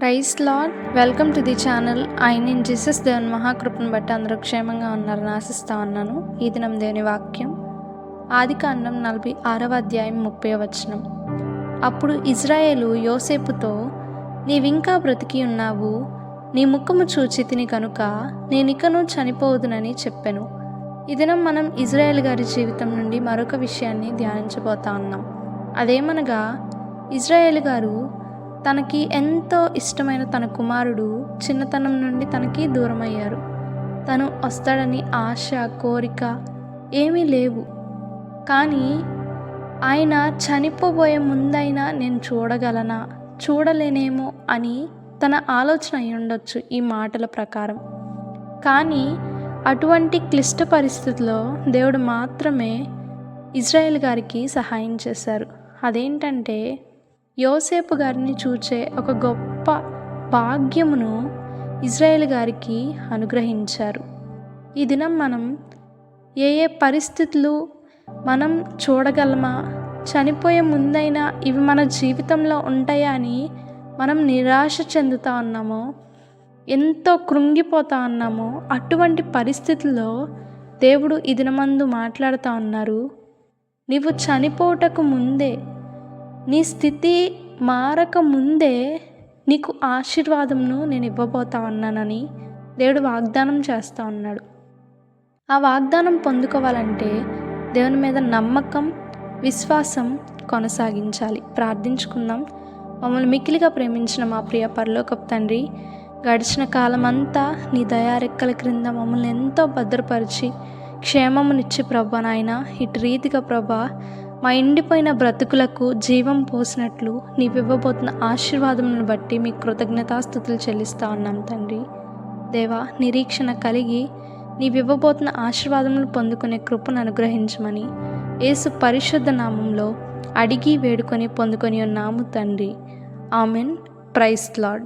Praise lord. Welcome to the channel. నేను Jesus దేవుని మహాకృపను బట్టి అందరూ క్షేమంగా ఉన్నారని ఆశిస్తా ఉన్నాను. ఈ దినం దేవుని వాక్యం ఆదికాండం 46వ అధ్యాయం 30వ వచనం. అప్పుడు ఇజ్రాయేలు యోసేపుతో, నీవింకా బ్రతికి ఉన్నావు, నీ ముఖము చూచితిని కనుక నేనికను చనిపోదునని చెప్పెను. ఈ దినం మనం ఇజ్రాయేల్ గారి జీవితం నుండి మరొక విషయాన్ని ధ్యానించబోతా ఉన్నాం. అదేమనగా, ఇజ్రాయేల్ గారు తనకి ఎంతో ఇష్టమైన తన కుమారుడు చిన్నతనం నుండి తనకి దూరమయ్యారు. తను వస్తాడని ఆశ, కోరిక ఏమీ లేవు. కానీ ఆయన చనిపోబోయే ముందైనా నేను చూడగలనా, చూడలేనేమో అని తన ఆలోచన అయి ఉండొచ్చు ఈ మాటల ప్రకారం. కానీ అటువంటి క్లిష్ట పరిస్థితుల్లో దేవుడు మాత్రమే ఇజ్రాయేల్ గారికి సహాయం చేశారు. అదేంటంటే, యోసేపు గారిని చూచే ఒక గొప్ప భాగ్యమును ఇజ్రాయేల్ గారికి అనుగ్రహించారు. ఈ దినం మనం ఏ పరిస్థితులు మనం చూడగలమా, చనిపోయే ముందైనా ఇవి మన జీవితంలో ఉంటాయా అని మనం నిరాశ చెందుతా ఉన్నామో, ఎంతో కృంగిపోతా ఉన్నామో, అటువంటి పరిస్థితుల్లో దేవుడు ఈ దినమందు మాట్లాడుతూ ఉన్నారు. నీవు చనిపోవటకు ముందే, నీ స్థితి మారక ముందే నీకు ఆశీర్వాదంను నేను ఇవ్వబోతా ఉన్నానని దేవుడు వాగ్దానం చేస్తూ ఉన్నాడు. ఆ వాగ్దానం పొందుకోవాలంటే దేవుని మీద నమ్మకం, విశ్వాసం కొనసాగించాలి. ప్రార్థించుకుందాం. మమ్మల్ని మిక్కిలిగా ప్రేమించిన మా ప్రియ పరలోకపు తండ్రి, గడిచిన కాలమంతా నీ దయారెక్కల క్రింద మమ్మల్ని ఎంతో భద్రపరిచి క్షేమమునిచ్చి ప్రభా నాయన, ఇటు రీతిగా ప్రభా మా ఎండిపోయిన బ్రతుకులకు జీవం పోసినట్లు నీవివ్వబోతున్న ఆశీర్వాదములను బట్టి మీ కృతజ్ఞతాస్తుతులు చెల్లిస్తా ఉన్నాం తండ్రి. దేవా, నిరీక్షణ కలిగి నీవివ్వబోతున్న ఆశీర్వాదములు పొందుకునే కృపను అనుగ్రహించమని యేసు పరిశుద్ధ నామంలో అడిగి వేడుకొని పొందుకొని ఉన్నాము తండ్రి. ఆమెన్. Praise lord.